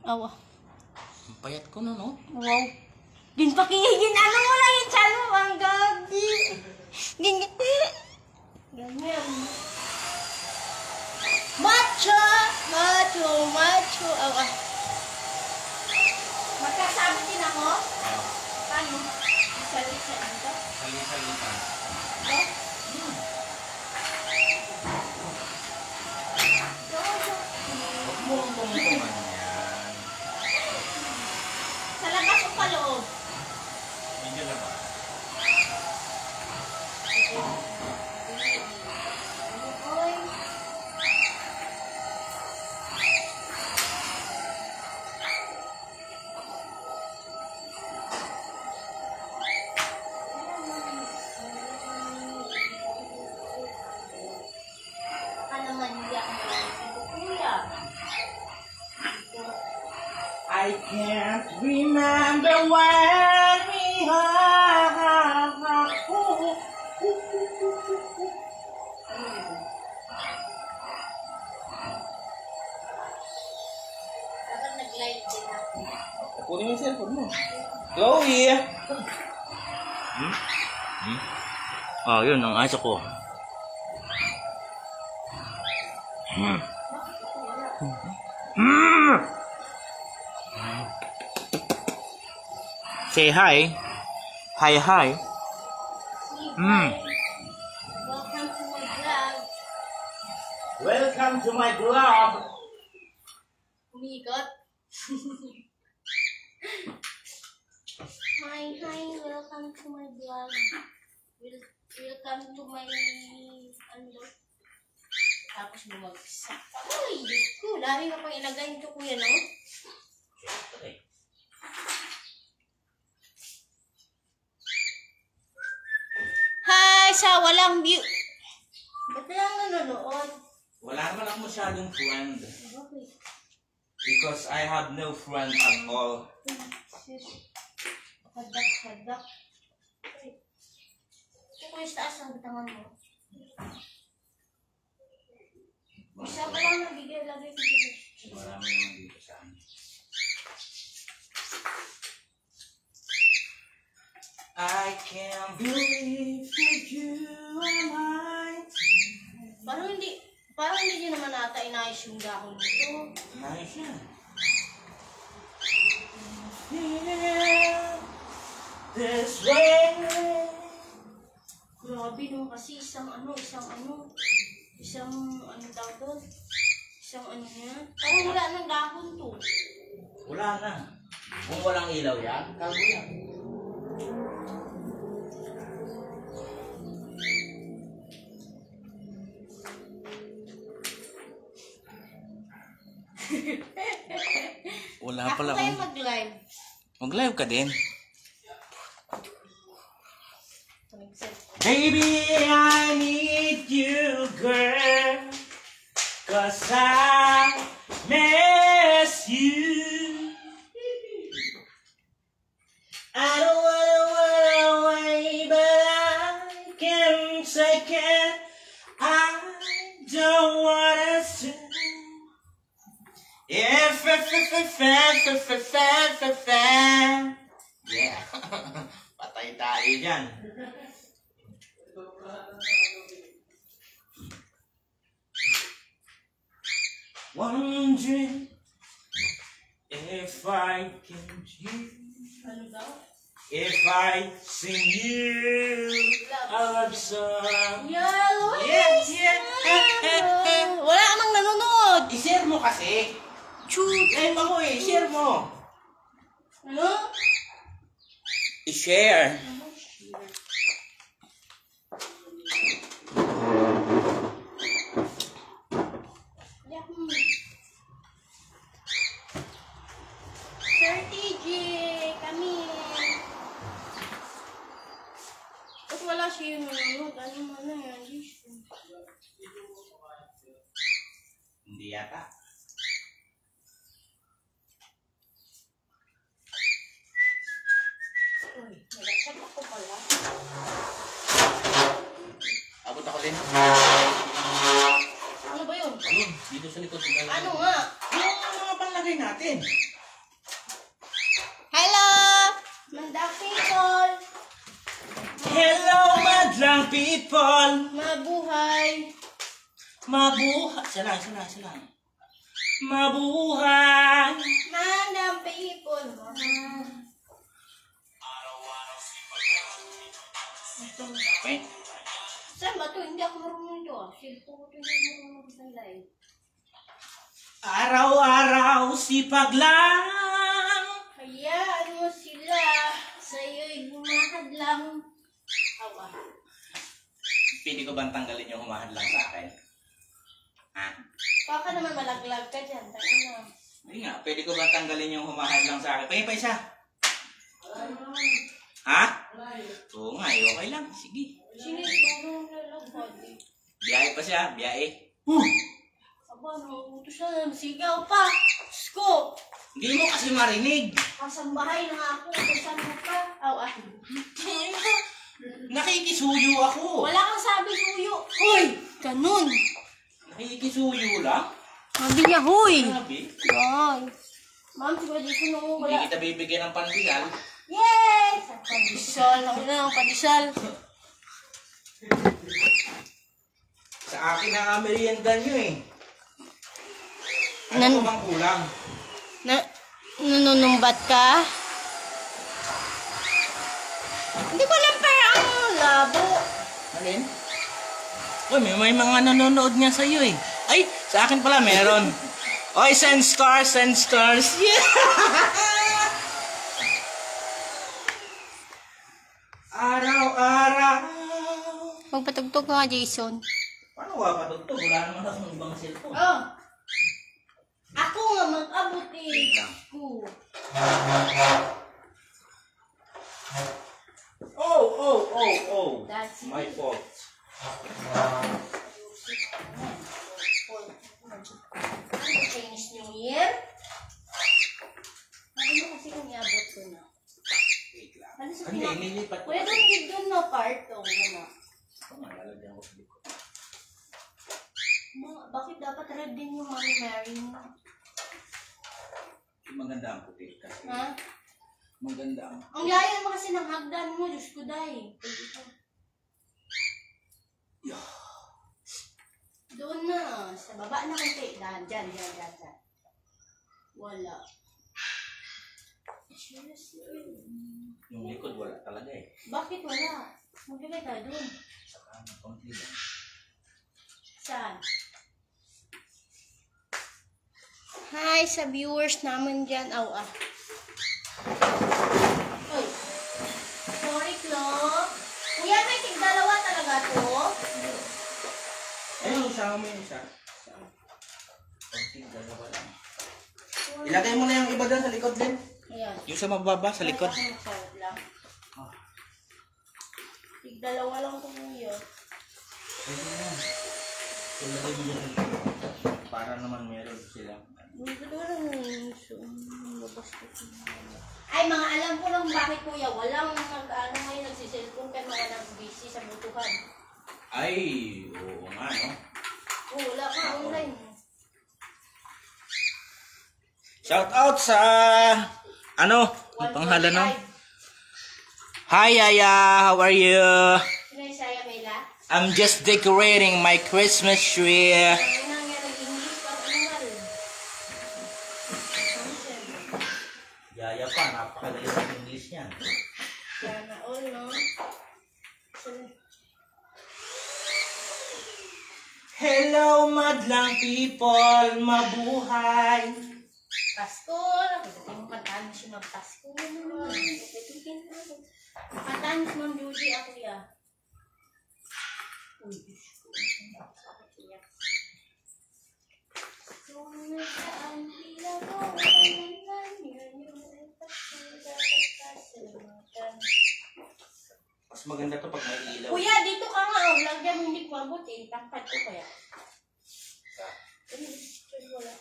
Awa. Ang payat ko na, no? Wow. Ginpakihigin, ano mo lang yung chan mo, ang gabi. Ganyan. Macho! Macho! Macho! Awa. Magkasabi din ako? Paano? Salita dito? Salita. Oh? Huwag mo ang tumutungan yan. Sa labas o pa loob? Medyo labas. I can't remember when we Dapat nag-live din ako. Kunin mo yung cellphone mo. Chloe! Ah, yun ang aso ko. Say hi. Hi. Welcome to my vlog. Welcome to my vlog. Umigot. Hi, welcome to my vlog. Welcome to my ano. Tapos bumagsak. Uy, Diyos ko, dami mo pang ilagay ito, kuya, no? Hi, sa walang view. Ba't lang nanonood? Wala naman ako masyadong friend. Okay. Because I have no friend at all. Hadak. Ito ko yung taas ng bitangan mo. Isa pa lang nabigay lagi ko dito. Marami naman dito sa amin. I can't believe you are mine. Parang hindi nyo naman ata inayos yung dahon nito. Nice yan. This way. Grabe no, kasi isang ano tawag doon? Isang ano yan. Parang wala ng dahon to. Wala na. Kung walang ilaw yan, kalbo yan. Wala pala. Ako kayo mag-live. Mag-live ka din. Baby, I need you, girl, 'cause I miss you. I don't wanna run away, but I can't take it. I don't wanna stay. Yeah. Patay tayo dyan. Wondering if I can if I sing you a love song. Yes! Wala namang nanonood. I-share mo kasi. Live ako eh. I-share mo. Ano? I-share. Sir TJ, kami. Ba't wala siya yung nanonood? Ano man na yan? Hindi yata. Uy, nag-check ako pala. Abot ako din. Ano ba yun? Ayun, dito sa likod. Ano nga? Yung mga panlagay natin. natin. Hello! Mandang people! Hello, madlang people. Mabuhay! Mabuhay. Isa lang. Mabuhay. Mandang people! Wait. Saan ba ito? Hindi ako marunong ito. Silpo ko ito hindi marunong sa live. Araw-araw sipag lang. Hayaan mo sila. Sa'yo'y humahadlang. Awa. Pwede ko bang tanggalin yung humahadlang sa akin? Ha? Baka naman malaglag ka dyan. Tayo na. Hindi nga, pwede ko bang tanggalin yung humahadlang sa akin? Pwede pa isa. Ha? Oo nga, okay lang. Sige. Sinigurong lalagod eh. Biyahe pa siya, biyahe. Aba, nangutos na. Sigaw pa. Sko! Hindi mo kasi marinig. Kasambahay na nga ako. Kasan mo pa. Aw, ah. Nakikisuyo ako. Wala kang sabi, suyo. Hoy! Ganun. Nakikisuyo lang. Sabi niya, hoy! Sabi, Yan. Ma'am, siguro dito nung hindi wala. kita bibigyan ng pandesal. Yes! Pandesal. Ako na ang pandesal. Sa akin ang merienda nyo eh. Ano Nan- ba bang kulang? Nanunumbat ka? Hindi ko alam pero ang labo. Alin? Uy, may mga nanonood niya sa'yo eh. Ay, sa akin pala meron. Oy, send stars, send stars. Yeah! Araw-araw. Magpatugtog ka nga, Jason. Paano ka patugtog? Wala naman akong ibang cellphone. Oh! Ako nga mag-abot eh. Wait lang. Oh. That's My fault. Chinese New Year? Ano kasi kung iabot ko na? Wait lang. Ano sa Hindi, pinak... nilipat ko. Kuya, doon doon na part to. Ano? Ito nga, lalagyan ko sa likod. Bakit dapat red din yung Mami Mary mo? Maganda ang puti kasi. Ha? Maganda ang... Ang layo naman kasi ng hagdan mo. Diyos ko, day. Doon na. Sa baba na konti. Diyan. Wala. Yung likod wala talaga eh. Bakit wala? Magbigay tayo doon. Saka na, konti lang. Saan? Hi sa viewers naman dyan. Aw, ah. Oy. Sorry, Klo. Kuya, may tig-dalawa talaga to? Ayun, usama mo yung isa. Konti, dalawa lang. Ilagay mo na yung iba doon sa likod din. Ayan. Yung sa mababa, sa likod. Tig-dalawa lang to, kuya. Pwede na. Ilagay mo yung likod. Para naman meron silang. Ay, mga alam ko lang bakit, kuya. Walang ngayon nagsiselfone kaya mga nag-busy sa butuhan. Ay, oo nga, no? Oh, wala ka online. Shout out sa ano pangalan no? Hi Yaya, how are you? Sino yung saya, Mela? I'm just decorating my Christmas tree. Ano nga nag-English pa animal? Yaya pa, napakagaling ng English niyan. Sana all, no? Hello madlang people, mabuhay. Pasko! Nakita yung kantaan mo siya mag-Pasko. Kantaan mo si Ma'am Judy, ako ya. Uy, Diyos ko. Napakakiyak. Kung nasaan tila mo, kailan yun yung Pasko dapat kasalimutan. Mas maganda to pag may ilaw. Kuya, dito ka nga. Lagyan mo hindi ko mabuti. Tangkad ko kaya. Wala.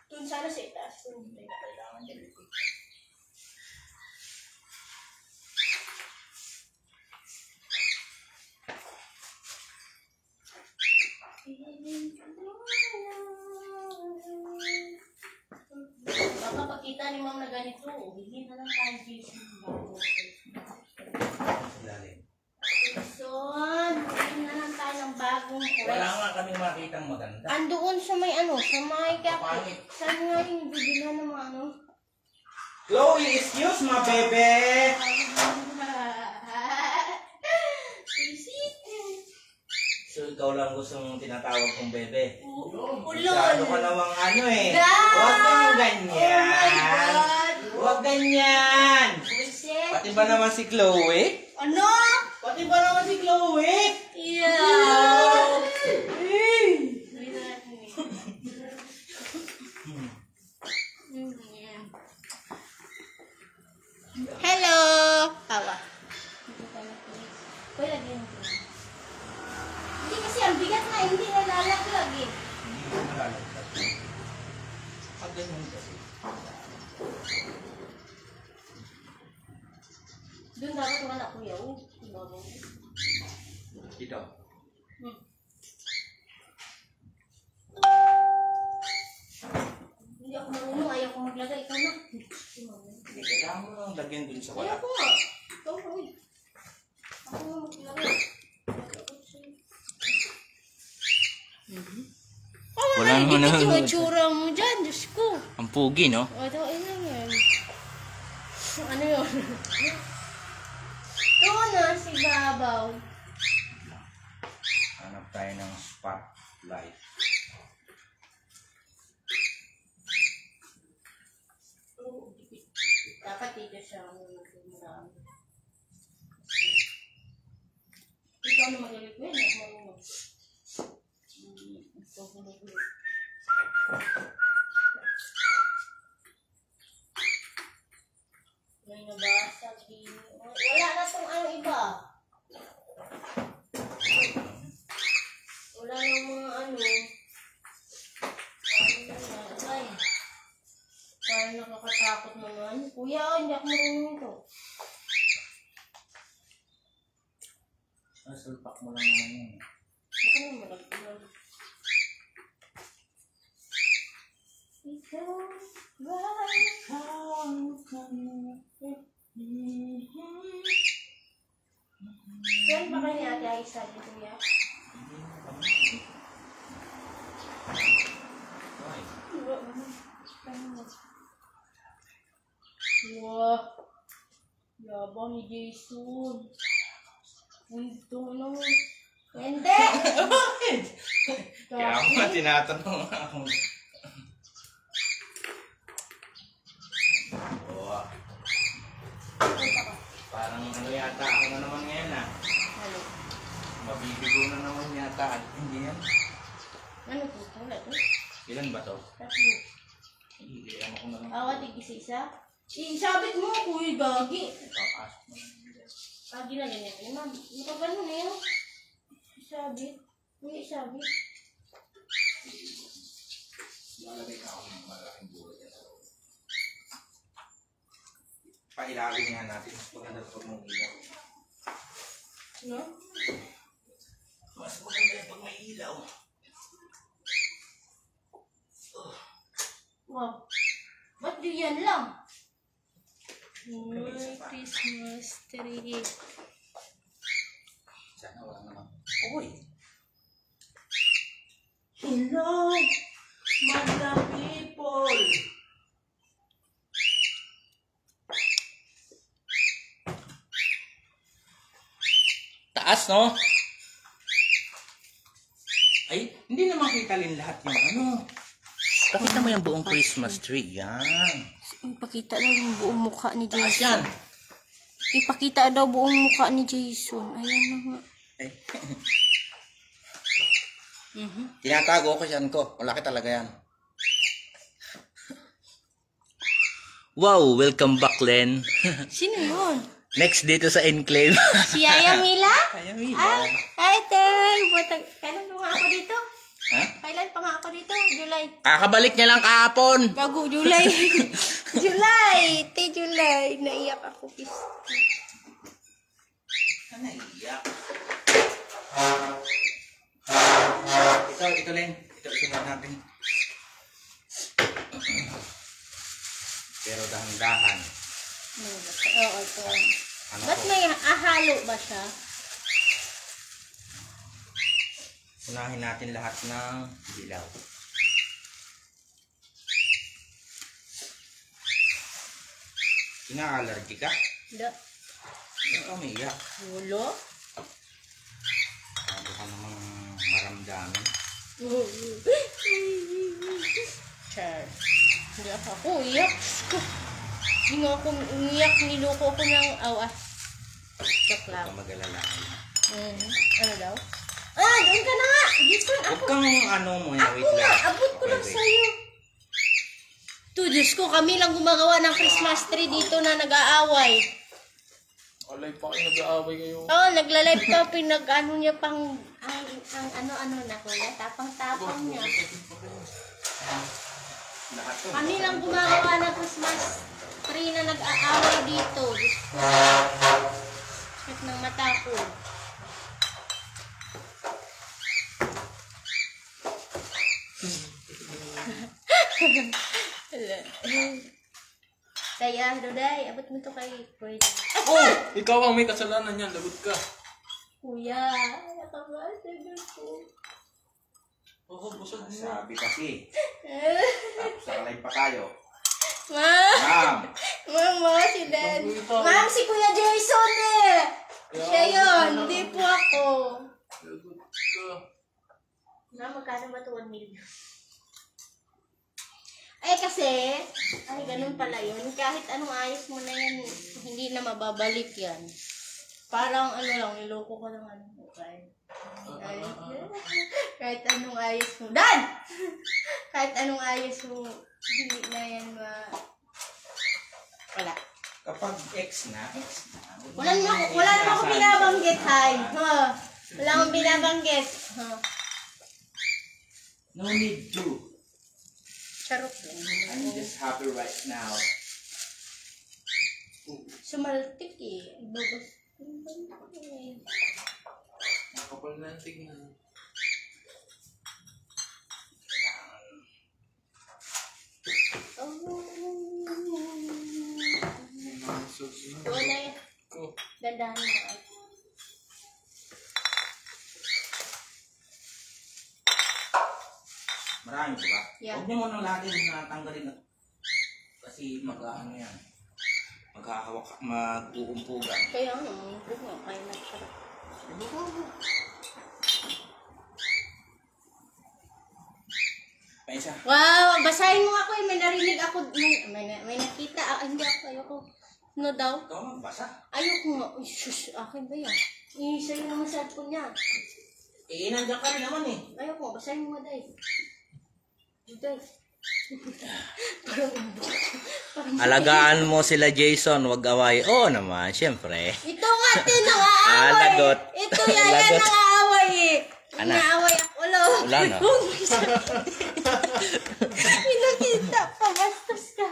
Doon sana sa itaas. Doon kailangan din. pagkita ni Ma'am na ganito, hindi na lang tayo Jason. Jason, hindi na lang tayo ng bagong press. Wala nga kaming makitang maganda. Andoon sa may ano, sa may kapit. Saan nga yung bibilan ng mga ano? Chloe, excuse my bebe! So, ikaw lang gusto mong tinatawag kong bebe. Ulol! Masyado ka namang ano eh. God! Huwag kang Oh ganyan. my God! Huwag ganyan. Bullshit! Pati ba naman si Chloe? Ano? Pati ba naman si Chloe? Yeah! Hello! Tawa. Uy, lagyan mo. Hindi kasi ang bigat na, hindi nalalaglag eh. Hindi malalagdag. Pag ganyan kasi. Doon dapat yung anak ko yaw. Dito. Hindi ako marunong, ayaw ko maglagay. Ikaw na. Hindi, kailangan mo lang lagyan dun sa wala. Ayaw ko nga. Ikaw ko eh. Ako nga maglagay. Wala naman na. na- Tsura mo dyan, Diyos ko. Ang pugi, no? O, ito, ano yan? Ano yun? Ito na, si Babaw. Hanap tayo ng spotlight. Dapat dito siya. Ikaw na magalit mo yan, ako marunong. Ito, gulo-gulo. May nabasag din. Wala na itong ano iba. Wala na mga ano. Ay. Parang nakakatakot naman. Kuya, hindi ako marunong ito. Sulpak mo lang naman yun. Ito na malagpunan. Ikaw, Saan pa kayo ni Ate Aisa dito niya? Wah, yabang ni Jason. Ito naman. Hindi! Kaya ako nga tinatanong ako. Oh, parang ano yata ako na naman ngayon ah. Ano? Mabibigo na naman yata. Hindi yan. Ano po? Wala to? Ilan ba to? Tatlo. Hindi, ano ko na lang. Awat, isa-isa. Isabit mo, kuya, gagi. Papasok mo na yan. Gagi na ganyan. Eh, ma'am, nakagano na yun. Isabit. Kuya, isabit. Lalagay ka ako ng malaking buhay dyan. Pailalim nga natin. Maganda pag mong ilaw. No? Mas maganda yung pag may ilaw. Wow. Ba't di yan lang? Christmas tree. Sana wala naman. Uy! Hello! Magna people! Taas, no? Ay, hindi naman kita rin lahat yung ano. Pakita mo yung buong Christmas tree. Yan. Ipakita daw yung buong mukha ni Taas Jason. yan. Ipakita daw buong mukha ni Jason. Ayan na nga. Ay. Tinatago ko yan ko. Malaki talaga yan. Wow, welcome back, Len. Sino yun? Next dito sa Enclave. Si Yaya Mila? Kaya Mila. Ay, tay. Kailan pa nga ako dito? Ha? Kailan pa nga ako dito? July. Kakabalik niya lang kahapon. Bago, July. July. July. Naiyak ako. Naiyak. Ito, Len. Ito, sumat natin. Pero dahan-dahan. Oo, ito. Ano Ba't po? may ahalo ba siya? Unahin natin lahat ng dilaw. Ina-allergy ka? Hindi. Hindi ka umiiyak. Ulo? Ano ka namang maramdamin? Char. Hindi ako iyak. Hindi nga ako umiyak. Niloko ko ng awa. Joke Huwag lang. ka mag-alala. Ano daw? Ah, doon ka na nga! Jason, Huwag ako. kang ano mo, wait Ako nga, lang. abot ko lang Wait. sa'yo. To, Diyos ko, kami lang gumagawa ng Christmas tree dito na nag-aaway. Alay pa kayo nag-aaway kayo. Oo, nagla-live to, pinag-ano niya pang, ang ano-ano na kuya, tapang-tapang niya. Lahat to. Kami lang gumagawa ng Christmas tree na nag-aaway dito. Diyos ko. Sakit ng mata ko. Kaya, Doday, abot mo to kay Kuya. Oh! Ikaw ang may kasalanan yan. Lagot ka. Kuya, nakabasa ko. Oo, busog mo. Sabi kasi. Tapos nakalay pa tayo. Ma'am! Ma'am! Mama, si Dad. Ma'am, si Kuya Jason eh! Siya yun, hindi po ako. Lagot ka. Ma'am, magkano ba ito? 1 million? Eh kasi, ay ganun pala yun. Kahit anong ayos mo na yan, hindi na mababalik yan. Parang ano lang, niloko ko ng ano. Okay. Kahit anong ayos mo. Dad! Kahit anong ayos mo, hindi na yan wala. Kapag X na. Wala naman akong binabanggit, hay. Huh. Wala akong binabanggit. Huh. No need to. Charot lang. I'm just happy right now. Sumaltik eh. Babas. Kapal na yung tingnan. Wala eh. Ko. Dandahan mo. Marami ba? Yeah. Huwag niyo muna natin na tanggalin na. Kasi mag-ano yan. Maghahawak, mag-uumpugan. Kaya ano, huwag nga. Kaya nagsarap. Pa isa. Wow! Basahin mo ako eh. May narinig ako. May nakita. Hindi ako. Ayoko. No daw? Ikaw magbasa. Ayoko nga. Uy, shush. Akin ba yan? Sa'yo naman sa cellphone niya. Eh, nandiyan ka rin naman eh. Ayoko. Basahin mo, Day. Day. Parang Alagaan mo sila Jason, wag away. Oo naman, syempre. ito nga, nang-aaway. Lagot. Ito yan, Lagot. nang-aaway eh. Ana? Nang-aaway ako, lo. Wala na. Pinakita pa, bastos ka.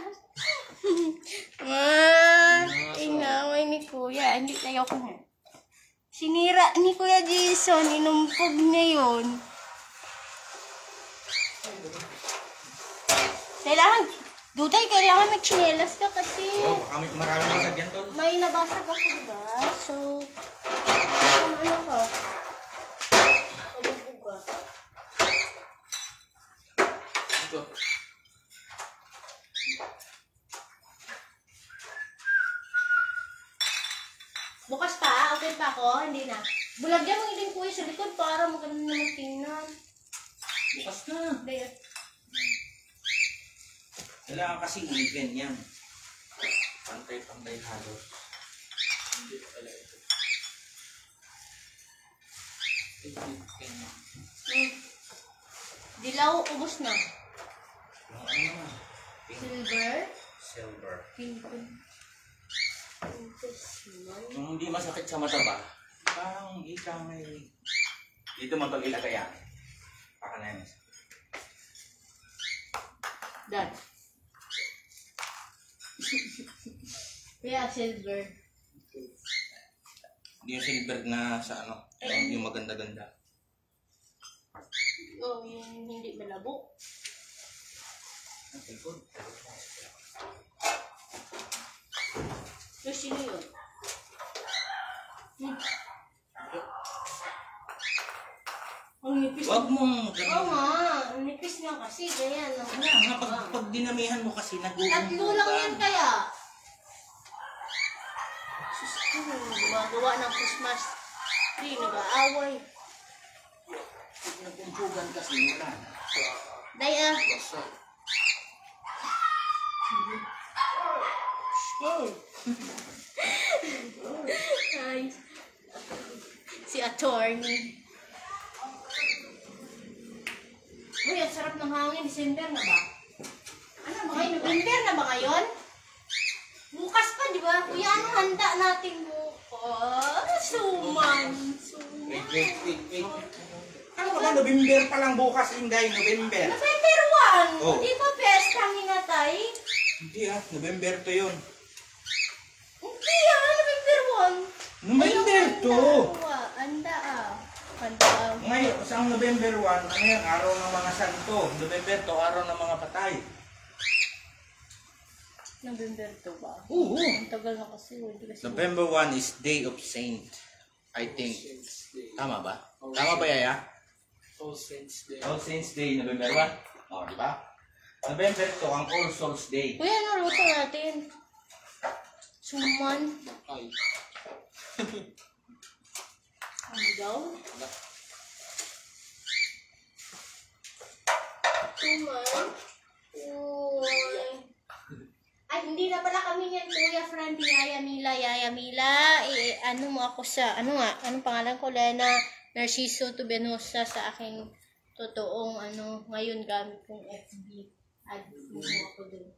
Inaway ni Kuya. Hindi tayo ko. Sinira ni Kuya Jason, inumpog niya yun. Kailangan mag-chinelas ka kasi Oh, baka marami masag yan tol. may nabasag ako, diba? So, ano ka? Pagbubuga. Ito. Bukas pa? Okay pa ako? Hindi na. Bulagyan mo iling kuya sa likod para maganda naman tingnan. Bukas na. There. Kailangan kasi even yan. Pantay-pantay halos. Hindi pala ito. Dilaw, ubos na. Yung ano naman. Pink. Silver. Silver. Pink. Pintes naman. Yung hindi masakit sa mata ba? Parang ikang may... Dito mo tol ilagay yan. Baka na yan. Dad. Kaya silver. Hindi yung silver na sa ano. Yung maganda-ganda. Oh, yung hindi malabo. Okay, good. sino yun? Ang nipis. Huwag mong Oo ganun. nga, ang nipis nga kasi, ganyan. Kaya nga, pag dinamihan mo kasi, Tatlo lang yan kaya. Sus ko, gumagawa ng Christmas tree, nag-aaway. Nagkumpugan kasi, wala na. Daya. Basta. Oh. Ay. Si attorney. Uy, ang sarap ng hangin. December na ba? Ano ba ngayon? November na ba ngayon? Bukas pa, di ba? Kuya, anong handa natin bukas? Suman. Wait. Ano ba, November pa lang bukas, Inday, November. November 1. Oh. Di ba best ang hinatay? Hindi November to yun. Hindi November 1. November to! Handa Ngayon, sa November 1, ano yan, araw ng mga santo. November to, araw ng mga patay. November 2 ba? Oo. Ang tagal na kasi. Hindi kasi. November 1 is Day of Saint, I think. Tama ba? Tama ba, Yaya? All Saints Day. All Saints Day, November 1. O, di ba? November 2, ang All Souls Day. Kuya, ano luto natin? Suman. Ay. Ano daw? Suman. Uy. Ay, hindi na pala kami yan, Kuya Fran, Yaya Mila. Ano mo ako sa, ano nga, anong pangalan ko? Lena Narciso Tubenosa sa aking totoong, ngayon gamit kong FB. Add mo ako dun.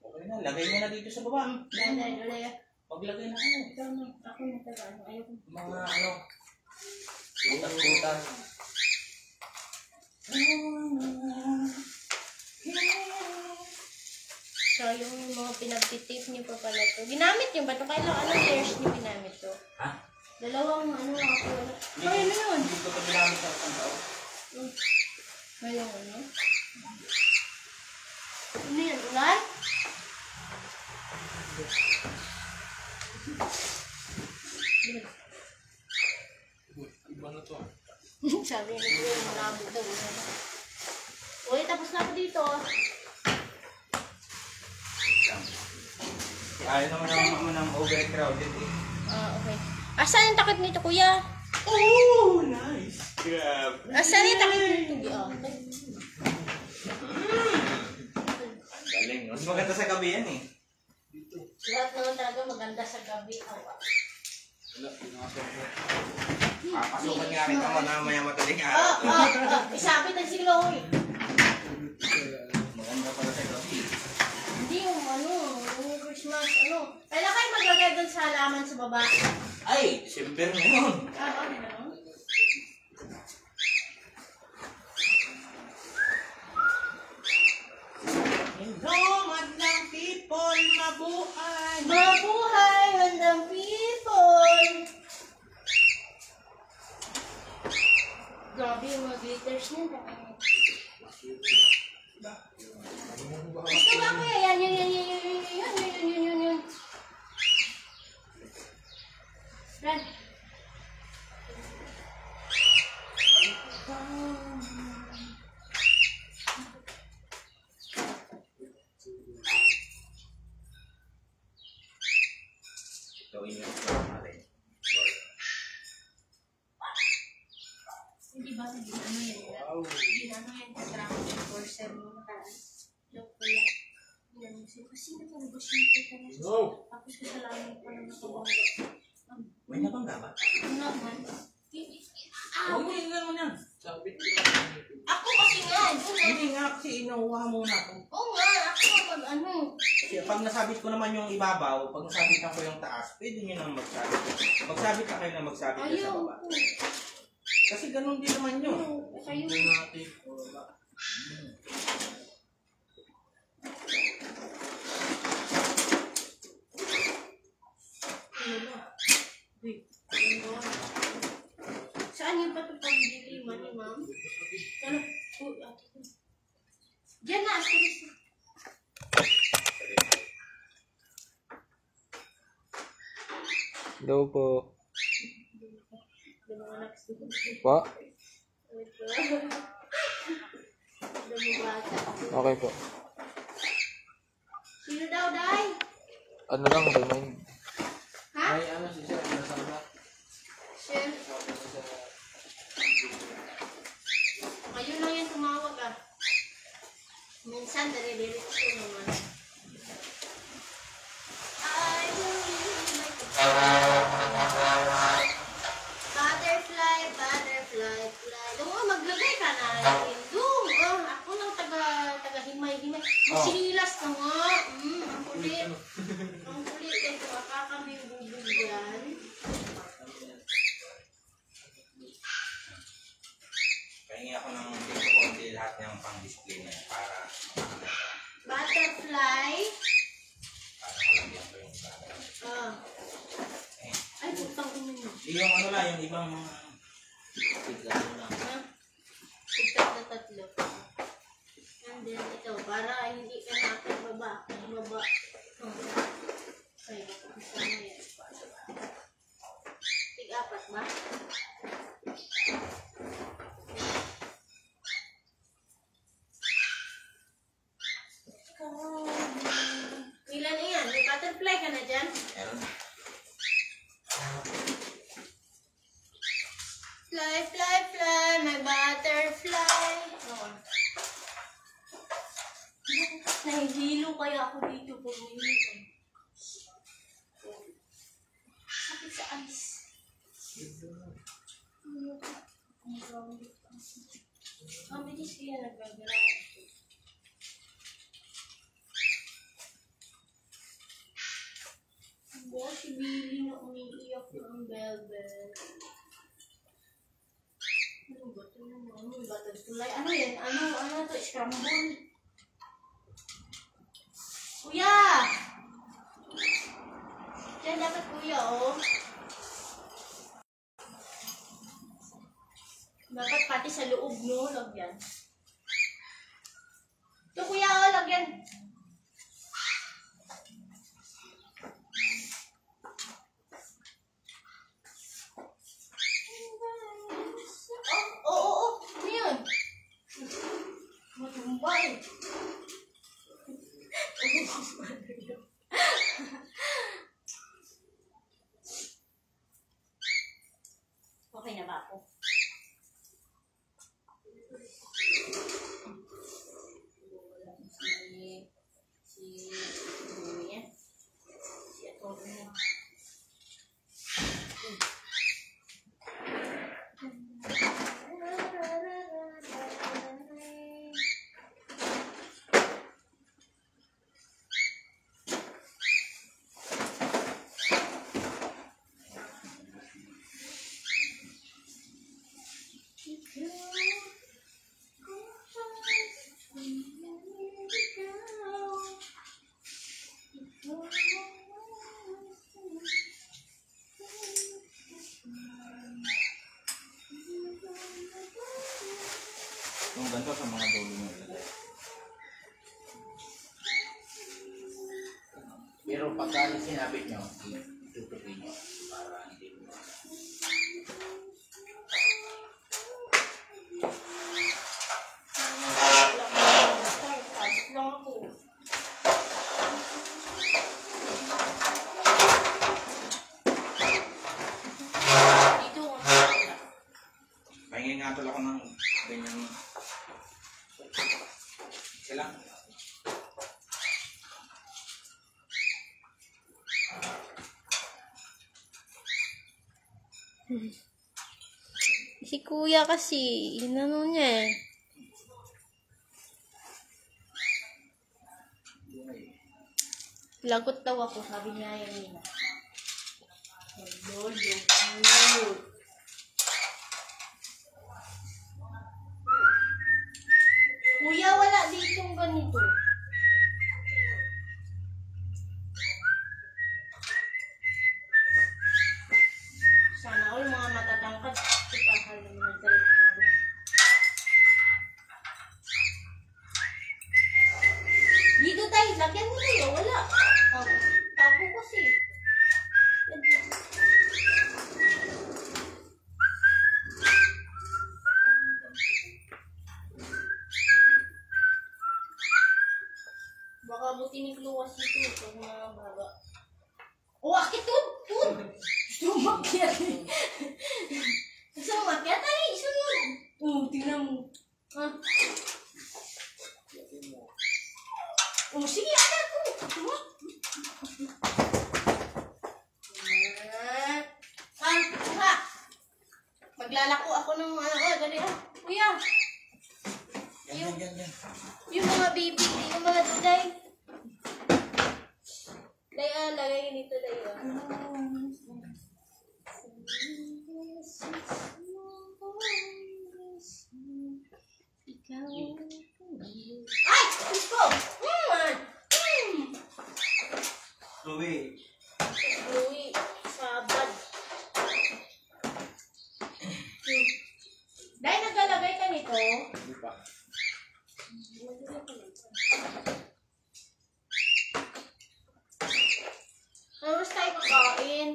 Okay na, lagay mo na dito sa baba. Dala. Maglagay na ano. Ikaw na, ako na taga, ayoko. Mga ano. Butas-butas. So, yung mga pinagtitip niyo pa pala to. Ginamit niyo ba ito? Kailangan anong layers niyo ginamit to? Ha? Dalawang ako. Kaya na yun. Hindi ko ito ginamit sa isang tao. Ngayong ano? Ano yan? Ulan? Iba na to. Sabi niya ko yung malabo daw. Uy, tapos na ako dito. Ayaw naman ako ng overcrowded eh. Okay. Asan yung takip nito, kuya? Oh, nice! Grabe. Asan yung takip nito? Okay. Galing. Mas maganda sa gabi yan eh. Lahat naman talaga maganda sa gabi. Awa. Wala, pinakasok ko. Papasukan nga kita mo na maya madaling araw. Isabit ang siloy. Maganda pala sa gabi. Hindi yung yung Christmas, Kailan kayo maglagay doon sa halaman sa baba? Ay, December na yun. Ano? Hello, madlang people, mabuhay! Mabuhay, mandang people! Grabe yung mga glitters niya. Gusto ba ko yan? Yan. Ran. Gawin niyo ito natin. Hindi ba yan? Hindi yan construction course mo mataas. Joke ko yan. Kasi nag-negotiate ka na. No! Tapos kasalanan pa na nakabangga. May nabangga ba? Ano naman? Huwag mo yung gano'n yan. Sabi ko. Ako kasi nga. Hindi nga kasi inuuha muna ako. Oo nga. Ako Kasi pag nasabit ko naman yung ibabaw, pag nasabitan ko yung taas, pwede nyo nang magsabit. Magsabit na kayo na magsabit na sa Ayaw baba. ko. Kasi ganun din naman yun. Kayo. Hindi natin. Wala. Saan yung patupang diliman ni ma'am? Ano? Diyan na. Hello po. Dumanganak sila. Po? Ito. Dumubata. Okay po. Sino daw, Day? Ano lang, remind. Ha? May ano si Sir, nasama. Sir? Ayun lang yan tumawag ah. Minsan, dali-dili ko naman. I believe my butterfly, butterfly, fly. Doon nga, maglagay ka na. Doon, ako lang taga-himay-himay. Sinilas ka nga. Ang kulit. Ang kulit. Ito, baka kami bubugyan. Pahingi ako ng konti lahat ng pang-display niya para Butterfly. kalagyan ko yung butterfly. Ay, putang ina mo. Yung ano lang, yung ibang mga biglaan lang. Ikat na tatlo. And then ito, para hindi ka natin baba. Baba. Ay, isa na yan. Tig-apat ba? Ilan na yan? May butterfly ka na dyan? Meron. Fly, fly, fly, my butterfly. Oo. Nahihilo kaya ako dito po. Sakit sa alis. Ang bilis kaya nagbagalaw. Bo, si Billy na umiiyak ng bell-bell. Ano ba ito? Ano ba ito? Tulay? Ano yan? Ano ito? Scramble? Kuya! Diyan dapat kuya, oh. Dapat pati sa loob, no? Lagyan. Ito kuya, oh. Lagyan. Oo. Ano yun? Matumbay. Okay na ba ako? Si Kuya. Si Atty. Yung ganito sa mga dulo mo ilagay. Pero pagka sinabit nyo, itutupin nyo para hindi mo. Lang ako. Dito ako. Pahingi nga tol ako ng ganyan. Sila. Si kuya kasi, inano niya eh. Lagot daw ako, sabi niya yan nila. Lord, Lord. Kuya, wala ditong ganito. Sana all mga matatangkad, ipahal naman ng telepono. Dito tayo, lagyan mo tayo, wala. Tapo kasi. Yan dito. Baka buti ni Kluwas dito. Pag mga baba. Oh, akit tun! Tun! Gusto mo makyat eh. Gusto mo makyat? Ay, sunod! Tingnan mo. Ha? Oh, sige, anak ko! Ha? Maglalako ako ng dali Kuya! Yung mga baby, yung mga duday. Lagay dito, day. Ay! Gusto! Chloe. Louie, sabad. Dahil naglalagay ka nito, Hindi pa. oras tayo kakain.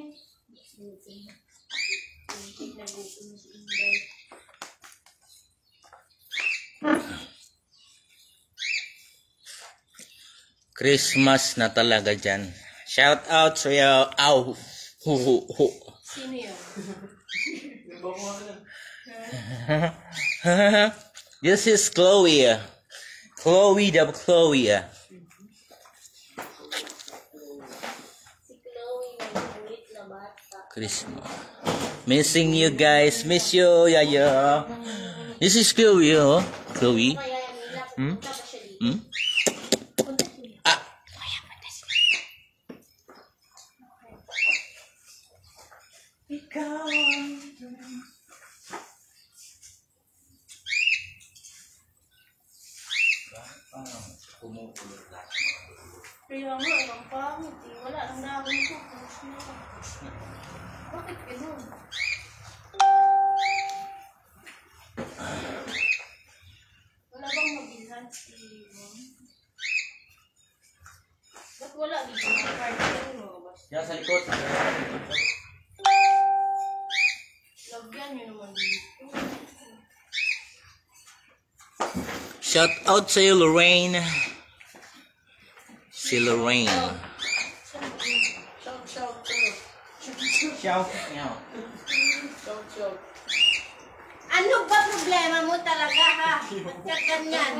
Christmas na talaga dyan. Shout out sa iyo. Aw. Hu. Sino yun? This is Chloe. Chloe the Chloe. Si Chloe, nag-ulit na bata. Christmas. Missing you guys. Miss you, Yaya. This is Chloe, oh. Chloe. Kaya yan, nila, Hmm? punta pa siya dito. Hmm? Punta siya. Ah. Ikaw. Kumukulot lang. Kaya nga, ang pangit eh. Wala nang dahon ko. Push na. Bakit ganun? Wala bang mabilhan si Mom? Ba't wala dito? Cardigan mo. Yan sa likod. Lagyan nyo naman dito. Shout out sa iyo, Lorraine. Si Lorraine. Shout. Shout. Shout. Ano ba problema mo talaga ha? Ba't ka ganyan?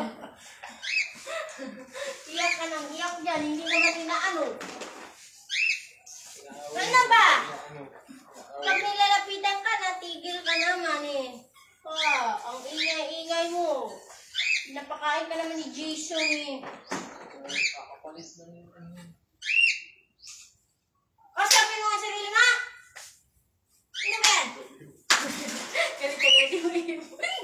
Iyak ka nang iyak dyan. Hindi naman inaano. Ano ba? Pag nilalapitan ka, natigil ka naman eh. Ang ingay-ingay mo. Napakain ka naman ni Jason eh. Kakapalis na yun. Sabi mo nga sarili mo! Sino ba yan? Galit mo yun. Ay!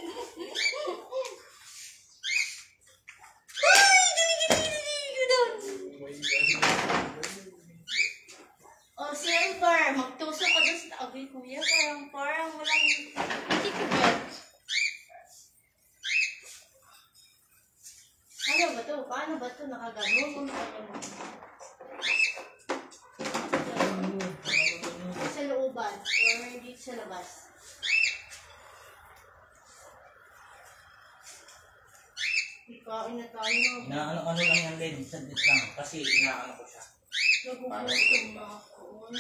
Gili doon! Silver, magtusok ka doon sa tabi, kuya. Parang walang... Hindi ko ba? Ano ba to? Paano ba to? Nakaganon? Sa looban. Or may dito sa labas. Ikain na tayo. Inaano lang yan, Len. Sadit lang. Kasi inaano ko siya. Nagugutom na ako.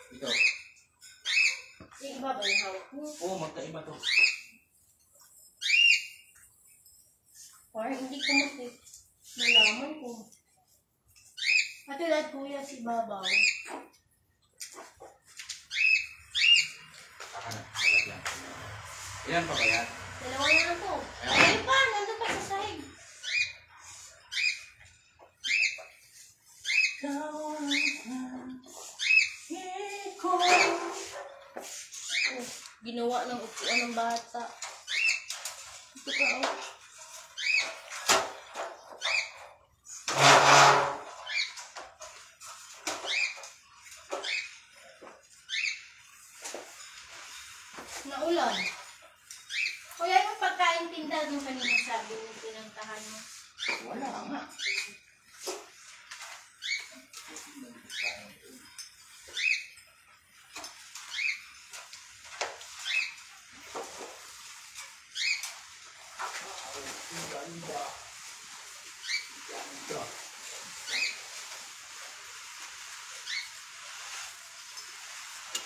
Ito. Yung iba ba yung hawak mo? Oo, magkaiba to. Parang hindi ko nalaman ko. Katulad kuya si Babaw. Saka na. Salat lang. Ilan pa ba yan? Dalawa na lang to. Ayun pa, nandun pa sa sahig. Ginawa ng upuan ng bata. Ito ka, oh. Naulan. Kuya, yung pagkain tinda nung kanina sabi mo pinantahan mo. Wala nga.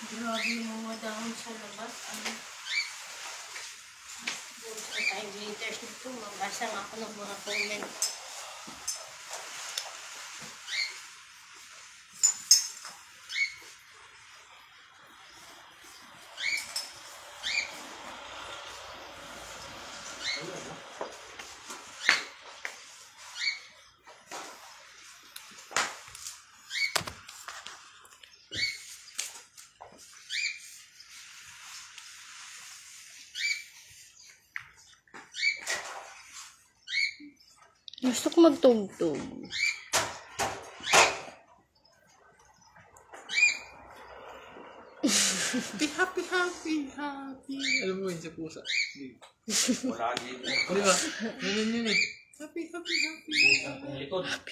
Grabe yung mga dahon sa labas. Ano? Sa time haters nito, mabasa nga ako ng mga comment. Gusto ko magtugtog. Happy. Alam mo yun sa pusa. Wala dito. Di ba? Yun eh. Happy. Ang likod. Happy.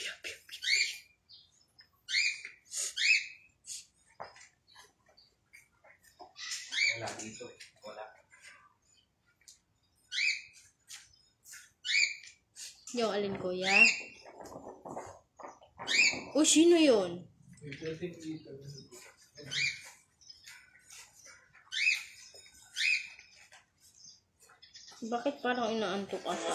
Wala dito. Wala. Yung alin kuya? O, sino yun? Bakit parang inaantok ka sa?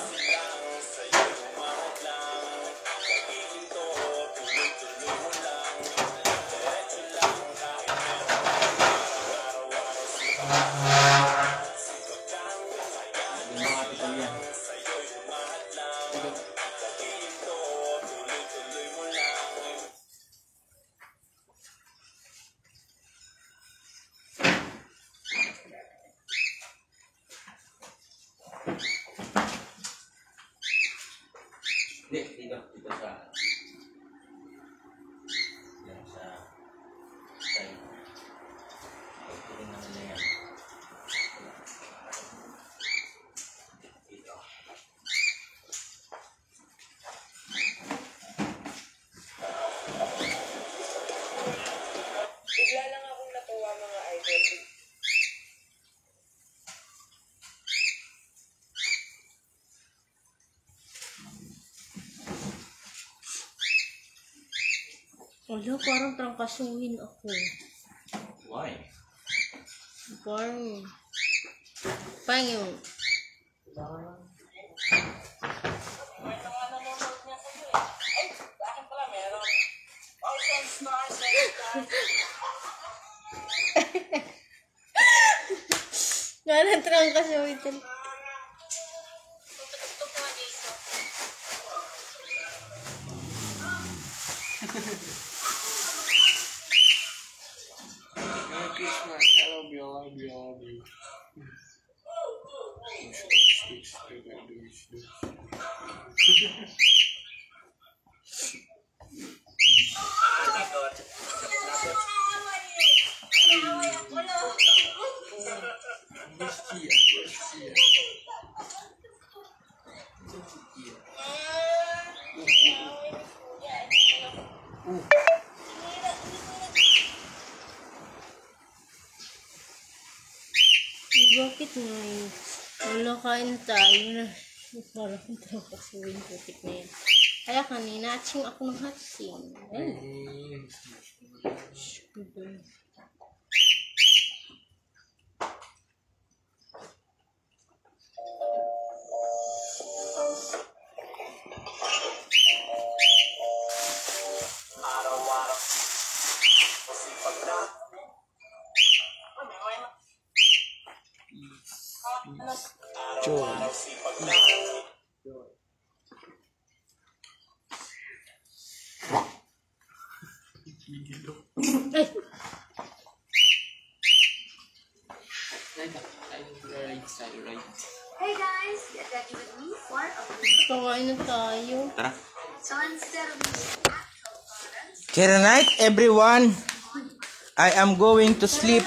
Dito sa... Yan sa... Side. Pagkiling na nila yan. Dito. Bigla lang akong natuwa mga idol. Wala, parang trangkasuhin ako. Why? Parang yung... Parang trangkasuhin talaga. Merry Christmas. I love you. Bakit ngayon? Wala, kain tayo na. Parang trangkasuhin putik na yan. Kaya kanina, atsing ako ng hatsing. Ayun. Ay! Hey guys, get ready with me for a Pakain na tayo. Tara. So instead of using actual products, Good night, everyone. I am going to sleep.